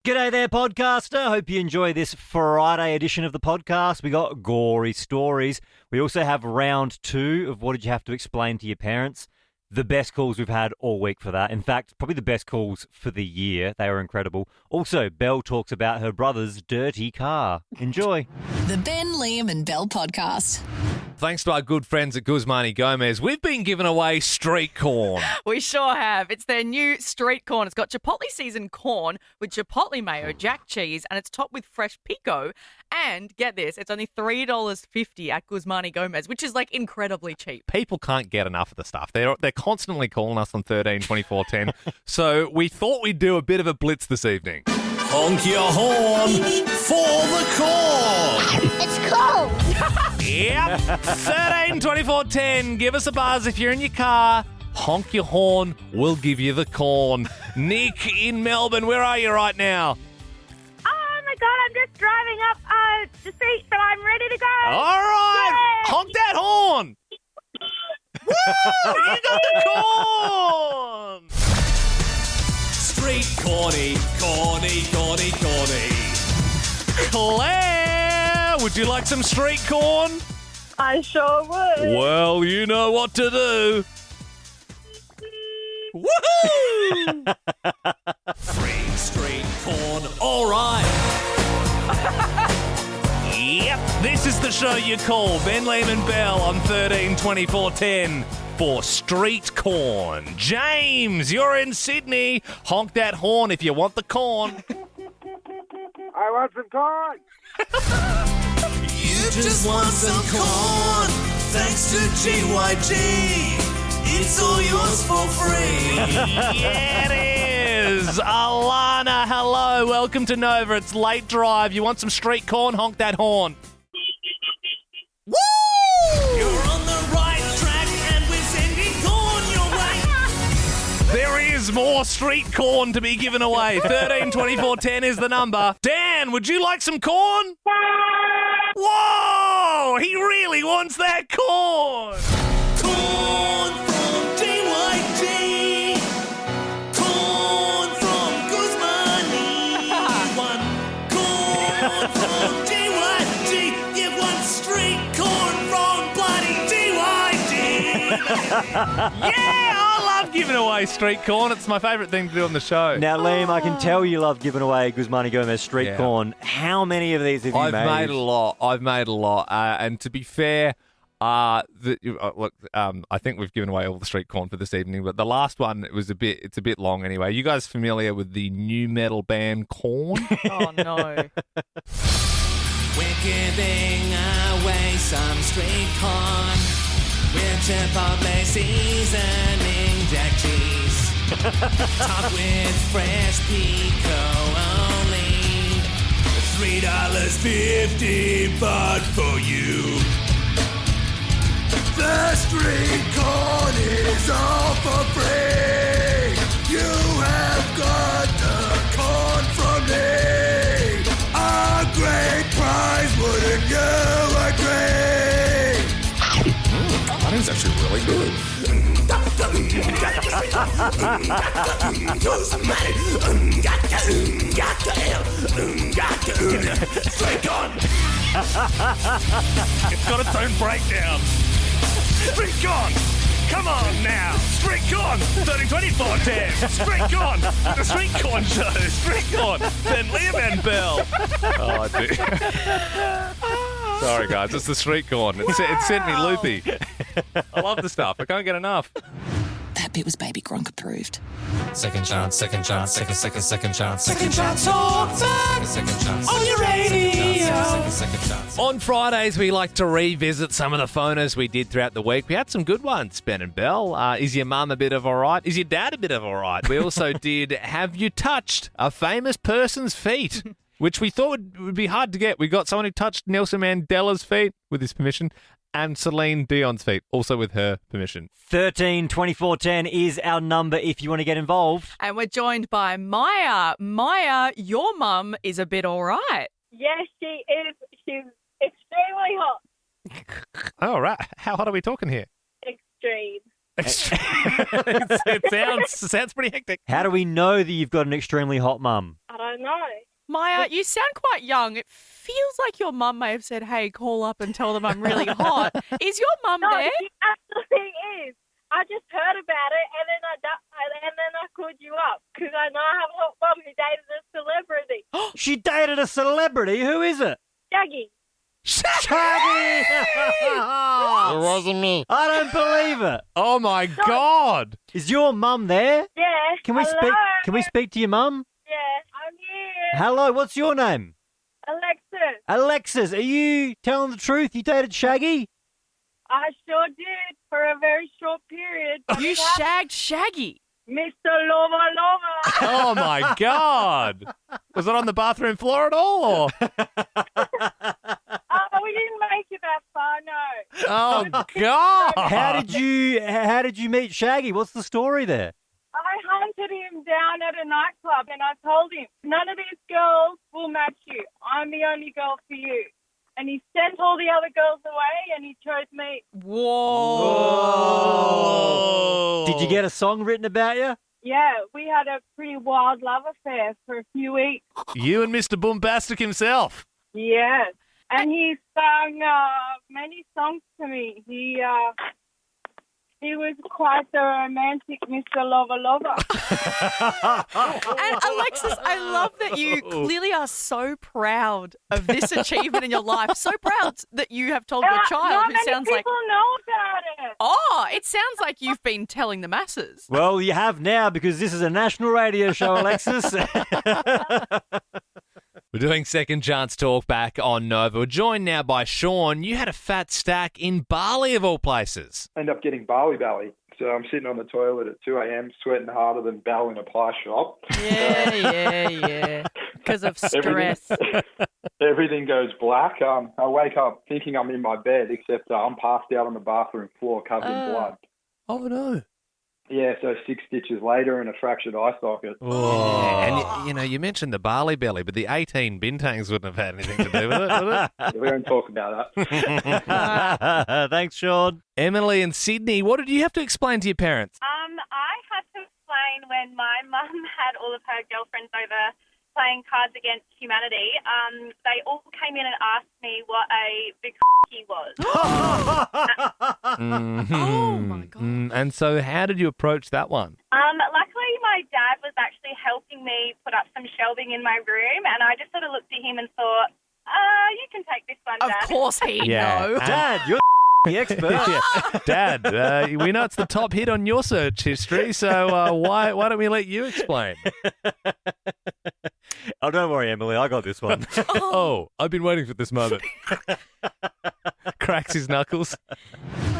G'day there, podcaster. Hope you enjoy this Friday edition of the podcast. We got Gory stories. We also have round 2 of what did you have to explain to your parents. The best calls we've had all week for that. In fact, probably the best calls for the year. They were incredible. Also, Belle talks about her brother's dirty car. Enjoy. The Ben, Liam and Belle podcast. Thanks to our good friends at Guzmani Gomez, we've been giving away street corn. We sure have. It's their new street corn. It's got Chipotle seasoned corn with Chipotle mayo, jack cheese, and it's topped with fresh pico. And get this, it's only $3.50 at Guzmani Gomez, which is like incredibly cheap. People can't get enough of the stuff. They're constantly calling us on 13 24 10. So we thought we'd do a bit of a blitz this evening. Honk your horn for the corn. It's cold. Yep. 13 24 10. Give us a buzz if you're in your car. Honk your horn. We'll give you the corn. Nick in Melbourne, where are you right now? Oh my God, I'm just driving up the street, but I'm ready to go. All right. Yay! Honk that horn. Woo! You got the corn. Street corny, corny, corny, corny. Claire, would you like some street corn? I sure would. Well, you know what to do. Woohoo! Free street corn, all right. Yep, this is the show you call. Ben, Liam and Belle on 13 24 10 for street corn. James, you're in Sydney. Honk that horn if you want the corn. I want some corn. You just want some corn. Thanks to GYG. It's all yours for free. Yeah, it is. Alana, hello. Welcome to Nova. It's late drive. You want some street corn? Honk that horn. Woo! You're on the right track and we're sending corn your way. There is more street corn to be given away. 13 24 10 is the number. Dan, would you like some corn? Whoa! He really wants that corn. Corn from GYG. Corn from Guzmani. One corn from GYG. You want street corn from bloody GYG. Yeah, I love giving away street corn. It's my favourite thing to do on the show. Now, Liam, I can tell you love giving away Guzmani Gomez street Yeah. corn. How many of these have you I've made a lot. And to be fair, I think we've given away all the street corn for this evening. But the last one, it's a bit long anyway. You guys familiar with the new metal band Korn? Oh, no. We're giving away some street corn with Chipotle seasoning jack cheese. Topped with fresh pico only. $3.50, but for you. The street corn is all for free. You have got the corn from me. A great prize, wouldn't you agree? That is actually really good. Straight corn. It's got its own breakdown. Street corn! Come on now! Street corn! 13 24 10! Street corn! The Street Corn Show! Street corn! Then Liam and Belle! Oh, dude. Sorry, guys. It's the street corn. It sent me loopy. I love the stuff. I can't get enough. That bit was Baby Gronk approved. Second chance, second chance, second chance. Second chance, talk back. Second chance. On your radio. Second chance. On Fridays, we like to revisit some of the phoners we did throughout the week. We had some good ones, Ben and Belle. Is your mum a bit of all right? Is your dad a bit of all right? We also did Have You Touched a Famous Person's Feet? Which we thought would be hard to get. We got someone who touched Nelson Mandela's feet with his permission, and Celine Dion's feet, also with her permission. 13 24 10 is our number if you want to get involved. And we're joined by Maya. Maya, your mum is a bit all right. Yes, she is. She's extremely hot. All right. How hot are we talking here? Extreme. it sounds pretty hectic. How do we know that you've got an extremely hot mum? I don't know. Maya, you sound quite young. It feels like your mum may have said, hey, call up and tell them I'm really hot. Is your mum No, there? she absolutely is. I just heard about it, and then I called you up because I know I have a hot mum who dated a celebrity. She dated a celebrity. Who is it? Shaggy. Shaggy! It wasn't me. I don't believe it. Oh my God. Is your mum there? Yeah. Can we Hello? Can we speak to your mum? Yeah, I'm here. Hello. What's your name? Alexis. Alexis. Are you telling the truth? You dated Shaggy? I sure did for a very short period. You shagged Shaggy. Mr. Lover Lover. Oh my God. Was it on the bathroom floor at all? Or? We didn't make it that far, no. Oh God. How did you meet Shaggy? What's the story there? I hunted him down at a nightclub and I told him, none of these girls will match you. I'm the only girl for you. And he sent all the other girls away and he chose me. Whoa. Did you get a song written about you? Yeah, we had a pretty wild love affair for a few weeks. You and Mr. Boombastic himself. Yes. And he sung many songs to me. He was quite a romantic Mr. Lover Lover. And Alexis, I love that you clearly are so proud of this achievement in your life. So proud that you have told your child, Not who many sounds like, people know about it. oh, it sounds like you've been telling the masses. Well, you have now because this is a national radio show, Alexis. We're doing Second Chance Talk back on Nova. We're joined now by Sean. You had a fat stack in Bali, of all places. End up getting Bali belly. So I'm sitting on the toilet at 2 a.m. sweating harder than Bell in a pie shop. Yeah. Because of stress. Everything goes black. I wake up thinking I'm in my bed, except I'm passed out on the bathroom floor covered in blood. Oh, no. Yeah, so 6 stitches later and a fractured eye socket. Oh. And, you mentioned the barley belly, but the 18 bintangs wouldn't have had anything to do with it, would it? We don't talk about that. Thanks, Sean. Emily in Sydney, what did you have to explain to your parents? I had to explain when my mum had all of her girlfriends over playing Cards Against Humanity. They all came in and asked me what a bikini was. Oh, my God. And so how did you approach that one? Luckily, my dad was actually helping me put up some shelving in my room, and I just sort of looked at him and thought, you can take this one, Dad. Of course he'd Yeah. know. Dad, you're the expert. Yeah. Dad, we know it's the top hit on your search history, so why don't we let you explain? Oh, don't worry, Emily. I got this one. Oh, I've been waiting for this moment. Cracks his knuckles.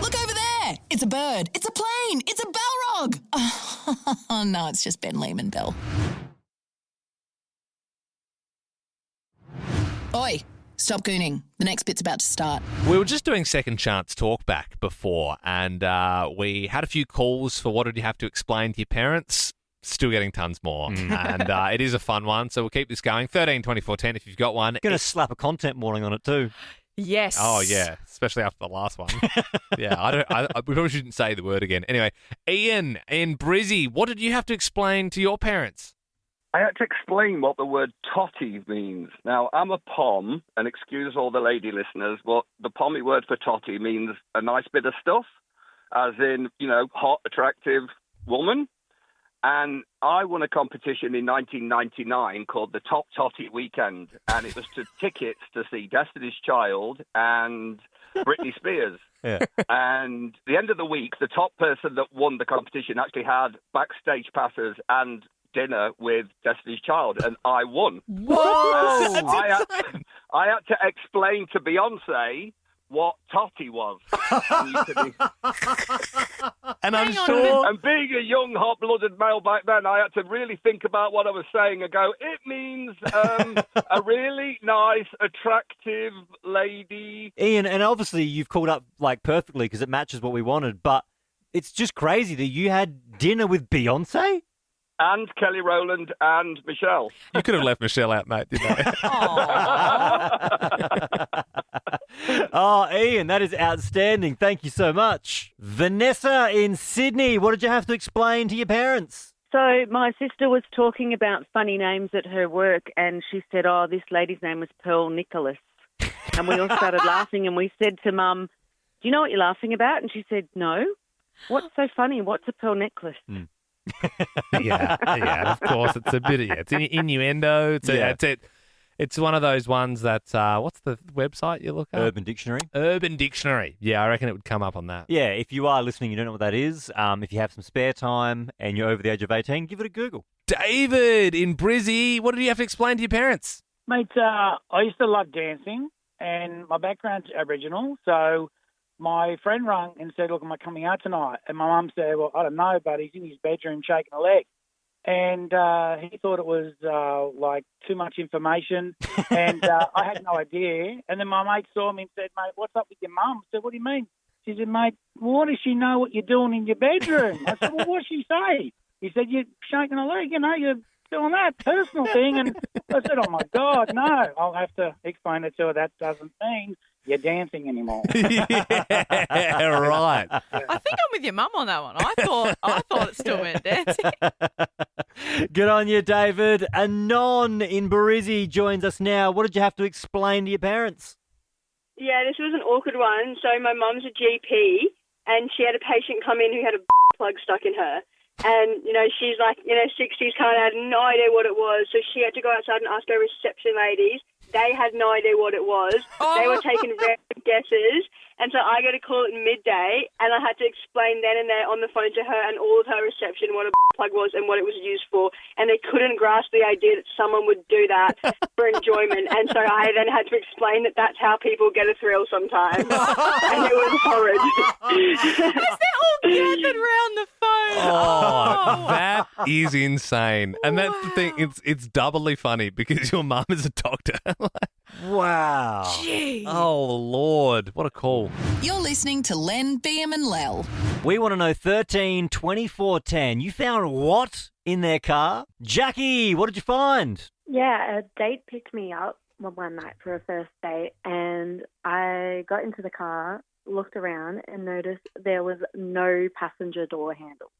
Look over there. It's a bird. It's a plane. It's a Balrog. Oh, no, it's just Ben Lehman Bell. Oi, stop gooning. The next bit's about to start. We were just doing Second Chance Talk back before, and we had a few calls for what did you have to explain to your parents. Still getting tons more, and it is a fun one, so we'll keep this going. 13 24 10 if you've got one. Going to slap a content warning on it too. Yes. Oh, yeah, especially after the last one. Yeah, we probably shouldn't say the word again. Anyway, Ian in Brizzy, what did you have to explain to your parents? I had to explain what the word totty means. Now, I'm a pom, and excuse all the lady listeners, but the pommy word for totty means a nice bit of stuff, as in, hot, attractive woman. And I won a competition in 1999 called the Top Totty Weekend, and it was to tickets to see Destiny's Child and Britney Spears. Yeah. And the end of the week, the top person that won the competition actually had backstage passes and dinner with Destiny's Child, and I won. Whoa! I had to explain to Beyonce what totty was. And I'm Hang on a sure... And being a young, hot-blooded male back then, I had to really think about what I was saying and go, it means a really nice, attractive lady. Ian, and obviously you've called up like perfectly because it matches what we wanted, but it's just crazy that you had dinner with Beyonce? And Kelly Rowland and Michelle. You could have left Michelle out, mate, didn't you? Oh, Ian, that is outstanding. Thank you so much. Vanessa in Sydney, what did you have to explain to your parents? So my sister was talking about funny names at her work, and she said, oh, this lady's name was Pearl Nicholas. And we all started laughing, and we said to Mum, do you know what you're laughing about? And she said, no. What's so funny? What's a pearl necklace? Yeah, of course. It's a bit of, it's an innuendo. It's one of those ones that, what's the website you look at? Urban Dictionary. Urban Dictionary. Yeah, I reckon it would come up on that. Yeah, if you are listening, you don't know what that is. If you have some spare time and you're over the age of 18, give it a Google. David in Brizzy, what did you have to explain to your parents? Mate, I used to love dancing, and my background's Aboriginal, so my friend rang and said, look, am I coming out tonight? And my mum said, well, I don't know, but he's in his bedroom shaking a leg. And he thought it was like too much information, and I had no idea. And then my mate saw me and said, mate, what's up with your mum? I said, what do you mean? She said, mate, why does she know what you're doing in your bedroom? I said, well, what'd she say? He said, you're shaking a leg, you're doing that personal thing. And I said, oh, my God, no. I'll have to explain it to her. That doesn't mean you're dancing anymore. Yeah, right. I think I'm with your mum on that one. I thought it still meant dancing. Good on you, David. Anon in Barizzi joins us now. What did you have to explain to your parents? Yeah, this was an awkward one. So my mum's a GP, and she had a patient come in who had a plug stuck in her. And, she's like, 60s, kind of had no idea what it was. So she had to go outside and ask her reception ladies. They had no idea what it was. They were taking random guesses. And so I got a call at midday, and I had to explain then and there on the phone to her and all of her reception what a plug was and what it was used for. And they couldn't grasp the idea that someone would do that for enjoyment. And so I then had to explain that that's how people get a thrill sometimes. And it was horrid. As they're all gathered round the phone. Oh, that is insane. And that's the thing, it's doubly funny because your mum is a doctor. Wow. Gee. Oh, Lord. What a call. You're listening to Len, BM and Lel. We want to know 13 24 10. You found what in their car? Jackie, what did you find? Yeah, a date picked me up one night for a first date, and I got into the car, looked around, and noticed there was no passenger door handle.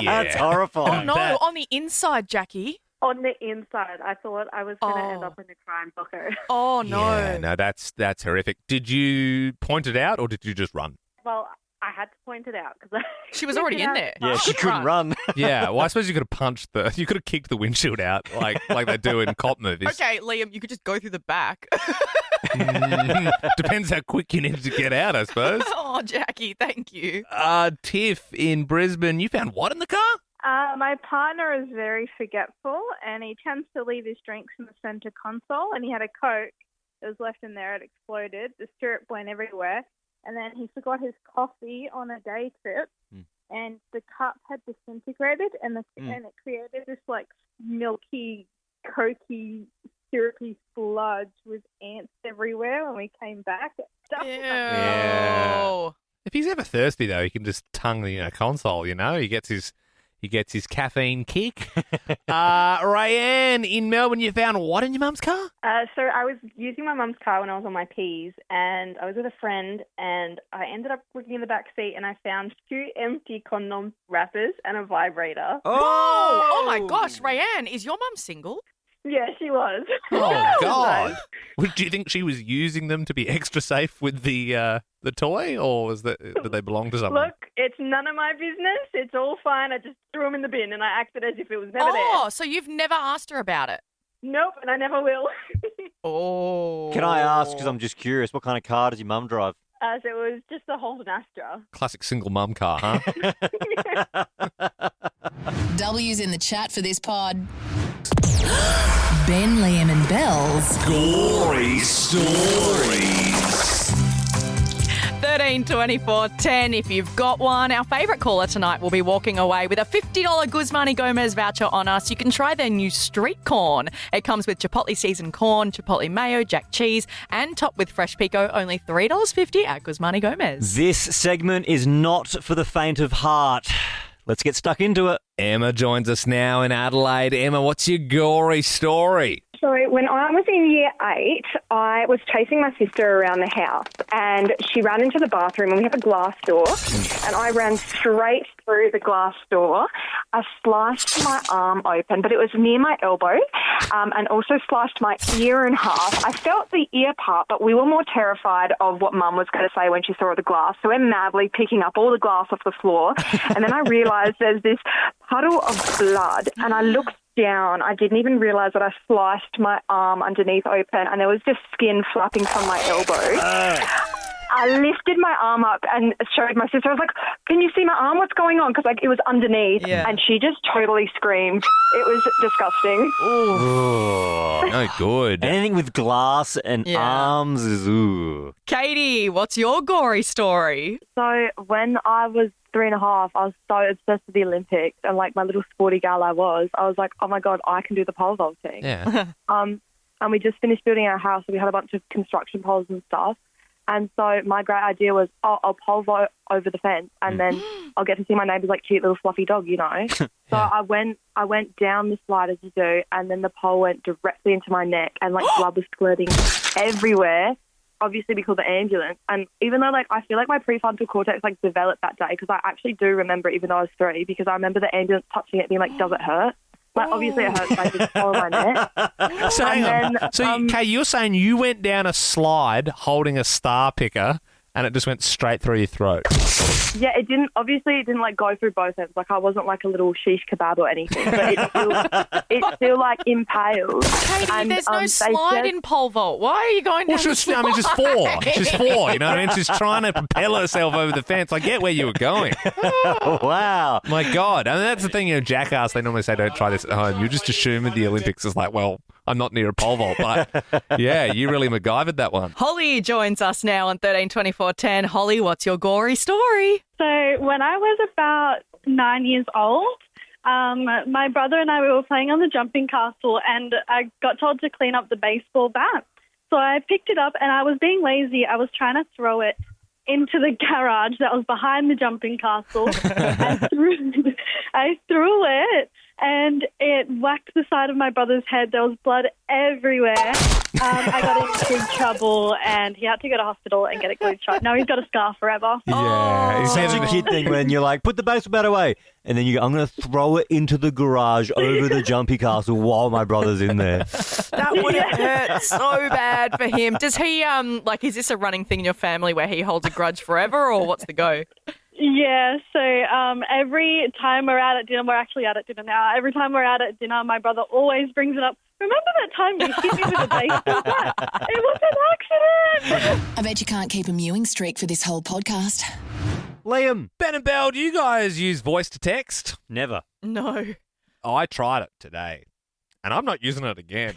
That's horrifying. Oh, no, on the inside, Jackie. On the inside. I thought I was going to end up in a crime doco. Oh, no. Yeah, no, that's horrific. Did you point it out or did you just run? Well, I had to point it out because she was already in there. Yeah, she couldn't run. Yeah, well, I suppose you could have you could have kicked the windshield out like they do in cop movies. Okay, Liam, you could just go through the back. Depends how quick you needed to get out, I suppose. Oh, Jackie, thank you. Tiff in Brisbane, you found what in the car? My partner is very forgetful, and he tends to leave his drinks in the centre console, and he had a Coke that was left in there. It exploded. The syrup went everywhere. And then he forgot his coffee on a day trip, and the cup had disintegrated, and it created this, like, milky, cokey, syrupy sludge with ants everywhere when we came back. Yeah. If he's ever thirsty, though, he can just tongue the console, He gets his caffeine kick. Rayanne in Melbourne, you found what in your mum's car? So I was using my mum's car when I was on my P's, and I was with a friend, and I ended up looking in the back seat, and I found 2 empty condom wrappers and a vibrator. Oh my gosh, Rayanne, is your mum single? Yeah, she was. Oh, God. Do you think she was using them to be extra safe with the toy, or did they belong to someone? Look, it's none of my business. It's all fine. I just threw them in the bin, and I acted as if it was never there. Oh, so you've never asked her about it? Nope, and I never will. Oh. Can I ask, because I'm just curious, what kind of car does your mum drive? So it was just a Holden Astra. Classic single mum car, huh? W's in the chat for this pod. Ben, Liam and Belle's Gory Stories. 13 24 10 if you've got one. Our favourite caller tonight will be walking away with a $50 Guzmani Gomez voucher on us. You can try their new street corn. It comes with Chipotle seasoned corn, Chipotle mayo, jack cheese, and topped with fresh pico. Only $3.50 at Guzmani Gomez. This segment is not for the faint of heart. Let's get stuck into it. Emma joins us now in Adelaide. Emma, what's your gory story? So when I was in year 8, I was chasing my sister around the house and she ran into the bathroom and we have a glass door and I ran straight through the glass door. I sliced my arm open, but it was near my elbow, and also sliced my ear in half. I felt the ear part, but we were more terrified of what Mum was going to say when she saw the glass. So we're madly picking up all the glass off the floor. And then I realised there's this puddle of blood and I looked down. I didn't even realise that I sliced my arm underneath open and there was just skin flapping from my elbow. I lifted my arm up and showed my sister. I was like, can you see my arm? What's going on? Because it was underneath. Yeah. And she just totally screamed. It was disgusting. Ooh. No good. Anything with glass and arms is ooh. Katie, what's your gory story? So when I was 3.5, I was so obsessed with the Olympics and my little sporty gal I was like, oh my God, I can do the pole vaulting. Yeah. And we just finished building our house, so we had a bunch of construction poles and stuff. And so my great idea was, I'll pole vault over the fence and then I'll get to see my neighbour's cute little fluffy dog, you know. So I went down the slide as you do, and then the pole went directly into my neck and blood was squirting everywhere. Obviously we called the ambulance. And even though I feel like my prefrontal cortex developed that day, because I actually do remember it even though I was 3, because I remember the ambulance touching it being does it hurt? Obviously it hurts. I just tore my neck. So hang on. So, Kay, you're saying you went down a slide holding a star picker and it just went straight through your throat? Yeah, it didn't go through both ends. I wasn't a little shish kebab or anything, but it still impaled. Katie, and, there's no slide in pole vault. Why are you going down the slide? She's 4. She's 4, you know what I mean? She's trying to propel herself over the fence. I get where you were going. Wow. My God. I mean, that's the thing, jackass, they normally say don't try this at home. You just assume that the Olympics is well, I'm not near a pole vault, but yeah, you really MacGyvered that one. Holly joins us now on 132410. Holly, what's your gory story? So when I was about 9 years old, my brother and I were playing on the jumping castle and I got told to clean up the baseball bat. So I picked it up and I was being lazy. I was trying to throw it into the garage that was behind the jumping castle. I threw it and it whacked the side of my brother's head. There was blood everywhere. I got in big trouble and he had to go to hospital and get it glued shut. Now he's got a scar forever. Yeah. It's such a kid thing when you're put the baseball bat away. And then you go, I'm going to throw it into the garage over the jumpy castle while my brother's in there. That would have hurt so bad for him. Does he, is this a running thing in your family where he holds a grudge forever or what's the go? Yeah, so every time we're out at dinner, we're actually out at dinner now. Every time we're out at dinner, my brother always brings it up. Remember that time you hit me with a baseball bat? It was an accident. I bet you can't keep a mewing streak for this whole podcast. Liam. Ben and Belle, do you guys use voice to text? Never. No. I tried it today. And I'm not using it again.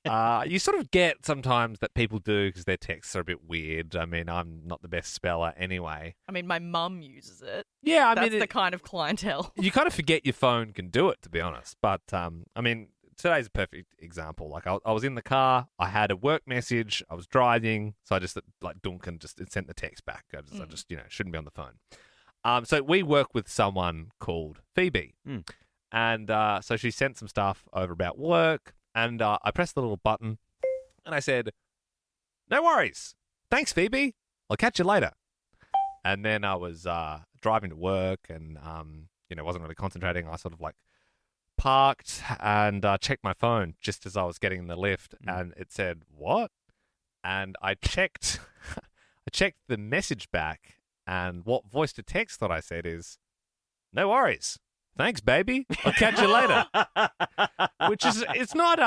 You sort of get sometimes that people do because their texts are a bit weird. I mean, I'm not the best speller anyway. I mean, my mum uses it. Yeah, That's the kind of clientele. You kind of forget your phone can do it, to be honest. But, I mean, today's a perfect example. I was in the car. I had a work message. I was driving. So I just, Duncan just sent the text back. I just shouldn't be on the phone. So we work with someone called Phoebe. And so she sent some stuff over about work, and I pressed the little button, and I said, no worries. Thanks, Phoebe. I'll catch you later. And then I was driving to work and, wasn't really concentrating. I sort of parked and checked my phone just as I was getting in the lift, and it said, what? And I checked the message back, and what voice to text that I said is, no worries. Thanks, baby. I'll catch you later. Which is, it's not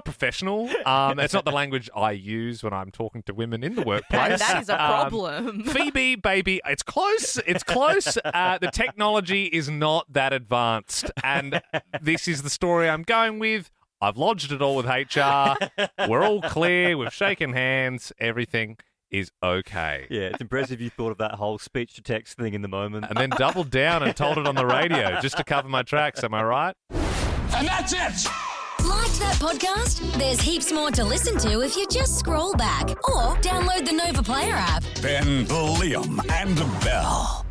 professional. It's not the language I use when I'm talking to women in the workplace. And that is a problem. Phoebe, baby, it's close. It's close. The technology is not that advanced. And this is the story I'm going with. I've lodged it all with HR. We're all clear. We've shaken hands. Everything is okay. Yeah, it's impressive you thought of that whole speech-to-text thing in the moment. And then doubled down and told it on the radio just to cover my tracks, am I right? And that's it! Like that podcast? There's heaps more to listen to if you just scroll back or download the Nova Player app. Ben, Liam, and Belle.